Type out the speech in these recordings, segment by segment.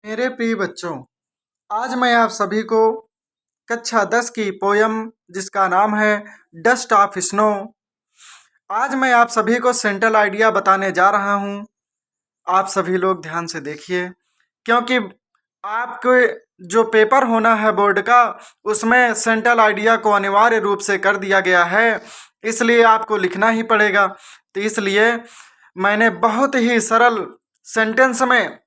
मेरे प्रिय बच्चों, आज मैं आप सभी को कक्षा 10 की पोयम जिसका नाम है डस्ट ऑफ स्नो। आज मैं आप सभी को सेंट्रल आइडिया बताने जा रहा हूँ। आप सभी लोग ध्यान से देखिए, क्योंकि आपके जो पेपर होना है बोर्ड का, उसमें सेंट्रल आइडिया को अनिवार्य रूप से कर दिया गया है, इसलिए आपको लिखना ही पड़ेगा। तो इसलिए मैंने बहुत ही सरल सेंटेंस में,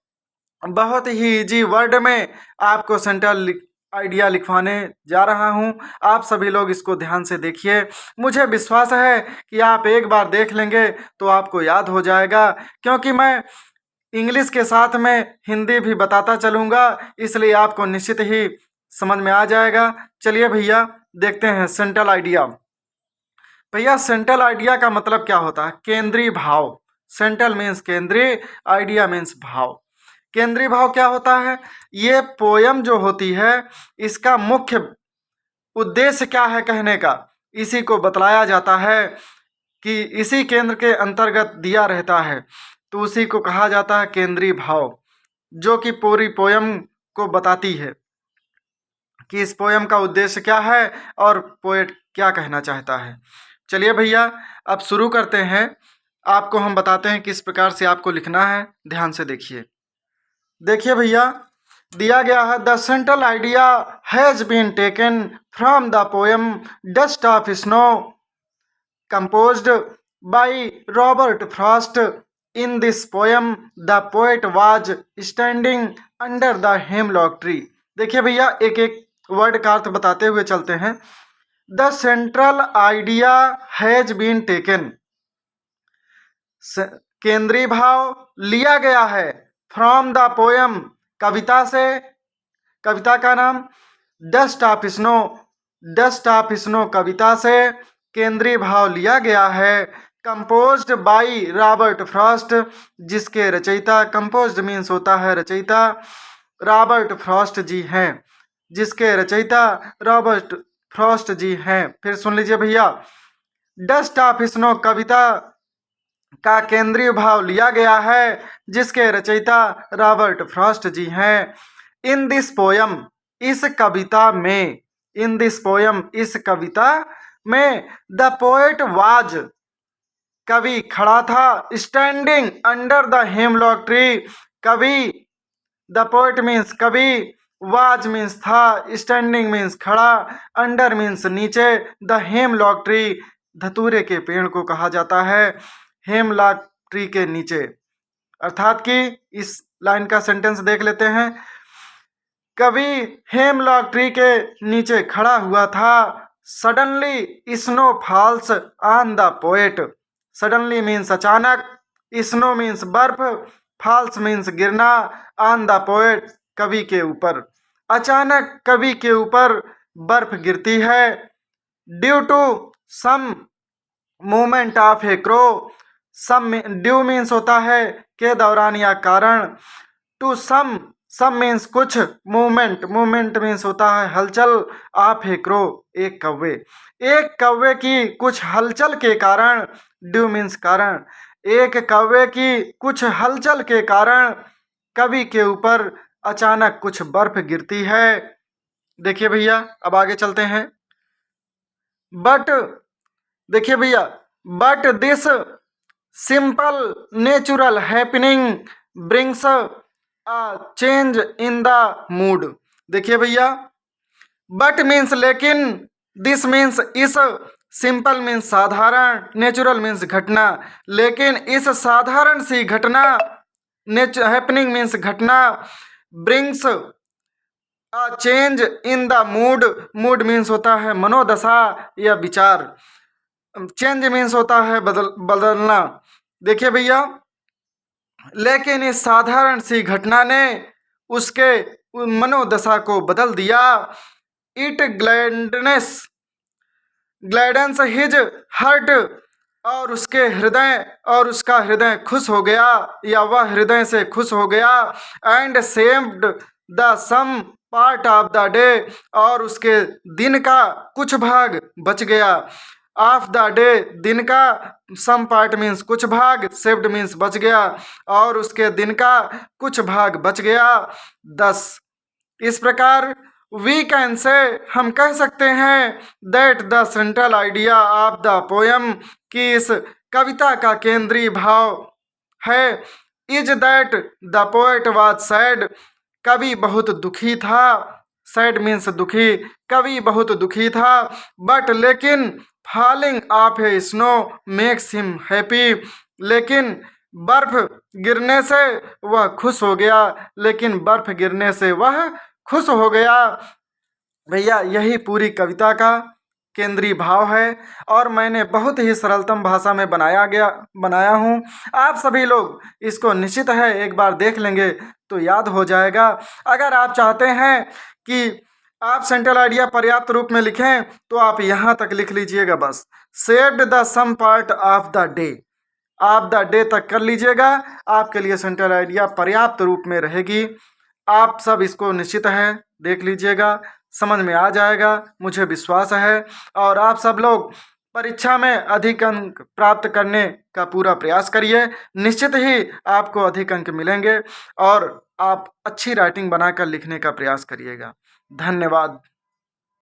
बहुत ही इजी वर्ड में आपको सेंट्रल आइडिया लिखवाने जा रहा हूं। आप सभी लोग इसको ध्यान से देखिए। मुझे विश्वास है कि आप एक बार देख लेंगे तो आपको याद हो जाएगा, क्योंकि मैं इंग्लिश के साथ में हिंदी भी बताता चलूँगा, इसलिए आपको निश्चित ही समझ में आ जाएगा। चलिए भैया, देखते हैं सेंट्रल आइडिया। भैया, सेंट्रल आइडिया का मतलब क्या होता है? केंद्रीय भाव। सेंट्रल मीन्स केंद्रीय, आइडिया मीन्स भाव। केंद्रीय भाव क्या होता है? ये पोयम जो होती है, इसका मुख्य उद्देश्य क्या है कहने का, इसी को बतलाया जाता है कि इसी केंद्र के अंतर्गत दिया रहता है, तो उसी को कहा जाता है केंद्रीय भाव, जो कि पूरी पोयम को बताती है कि इस पोयम का उद्देश्य क्या है और पोएट क्या कहना चाहता है। चलिए भैया, अब शुरू करते हैं। आपको हम बताते हैं किस प्रकार से आपको लिखना है। ध्यान से देखिए। देखिए भैया, दिया गया है the central idea has been taken from the poem dust of snow composed by Robert Frost. In this poem, the poet was standing under the hemlock tree. देखिए भैया, एक एक वर्ड का अर्थ बताते हुए चलते हैं। The central idea has been taken, केंद्रीय भाव लिया गया है, फ्रॉम द पोएम, कविता से, कविता का नाम dust of snow, dust of snow कविता से केंद्रीय भाव लिया गया है। कंपोज्ड बाई रॉबर्ट फ्रॉस्ट, जिसके रचयिता, कंपोज्ड मीन्स होता है रचयिता, रॉबर्ट फ्रॉस्ट जी हैं, जिसके रचयिता रॉबर्ट फ्रॉस्ट जी हैं। फिर सुन लीजिए भैया, डस्ट ऑफ स्नो कविता का केंद्रीय भाव लिया गया है, जिसके रचयिता रॉबर्ट फ्रॉस्ट जी हैं। इन दिस पोयम, इस कविता में, इन दिस पोयम, इस कविता में, द पोएट वाज, कवि खड़ा था, standing under the hemlock tree, कवि, द पोएट मीन्स कवि, वाज मीन्स था, स्टैंडिंग मीन्स खड़ा, अंडर मीन्स नीचे, द हेमलॉक ट्री, धतूरे के पेड़ को कहा जाता है, हेमलॉक ट्री के नीचे। अर्थात कि इस लाइन का सेंटेंस देख लेते हैं। कवि हेमलॉक ट्री के नीचे खड़ा हुआ था। Suddenly snow falls on the poet, suddenly means अचानक, स्नो मीन्स बर्फ, फॉल्स मीन्स गिरना, ऑन द पोएट कवि के ऊपर, अचानक कवि के ऊपर बर्फ गिरती है। Due to some movement of a crow, some, due means होता है के दौरान या कारण, टू सम, सम मीन्स कुछ, मूवमेंट, मूवमेंट मीन्स होता है हलचल, ऑफ ए क्रो, एक कौवे, एक कौवे की कुछ हलचल के कारण, ड्यू मीन्स कारण, एक कौवे की कुछ हलचल के कारण कवि के ऊपर अचानक कुछ बर्फ गिरती है। देखिए भैया, अब आगे चलते हैं। बट, देखिए भैया, but this simple natural happening brings a change in the mood. देखिए भैया, बट मीन्स लेकिन, दिस मीन्स इस, सिंपल मीन्स साधारण, नेचुरल मीन्स घटना, लेकिन इस साधारण सी घटना, हैपनिंग मीन्स घटना, brings a change in the mood, mood means होता है मनोदशा या विचार, चेंज मीन्स होता है बदलना। देखिए भैया, लेकिन इस साधारण सी घटना ने उसके मनोदशा को बदल दिया। इट ग्लैडनेस, ग्लैडेंस हिज हर्ट, और उसके हृदय, और उसका हृदय खुश हो गया, या वह हृदय से खुश हो गया। And saved the some part of the day, और उसके दिन का कुछ भाग बच गया। ऑफ द डे दिन का, सम पार्ट मीन्स कुछ भाग, सेव्ड मीन्स बच गया, और उसके दिन का कुछ भाग बच गया 10। इस प्रकार वी कैन से हम कह सकते हैं that the central idea of the poem कि इस कविता का केंद्रीय भाव है is that the poet was sad, कवि बहुत दुखी था। सैड मीन्स दुखी, कवि बहुत दुखी था। बट लेकिन falling of A snow makes him happy, लेकिन बर्फ गिरने से वह खुश हो गया, लेकिन बर्फ गिरने से वह खुश हो गया। भैया यही पूरी कविता का केंद्रीय भाव है और मैंने बहुत ही सरलतम भाषा में बनाया हूँ। आप सभी लोग इसको निश्चित है एक बार देख लेंगे तो याद हो जाएगा। अगर आप चाहते हैं कि आप सेंट्रल आइडिया पर्याप्त रूप में लिखें तो आप यहाँ तक लिख लीजिएगा बस, saved the some part of the day, आप द डे तक कर लीजिएगा, आपके लिए सेंट्रल आइडिया पर्याप्त रूप में रहेगी। आप सब इसको निश्चित है देख लीजिएगा, समझ में आ जाएगा मुझे विश्वास है। और आप सब लोग परीक्षा में अधिक अंक प्राप्त करने का पूरा प्रयास करिए, निश्चित ही आपको अधिक अंक मिलेंगे और आप अच्छी राइटिंग बनाकर लिखने का प्रयास करिएगा। धन्यवाद।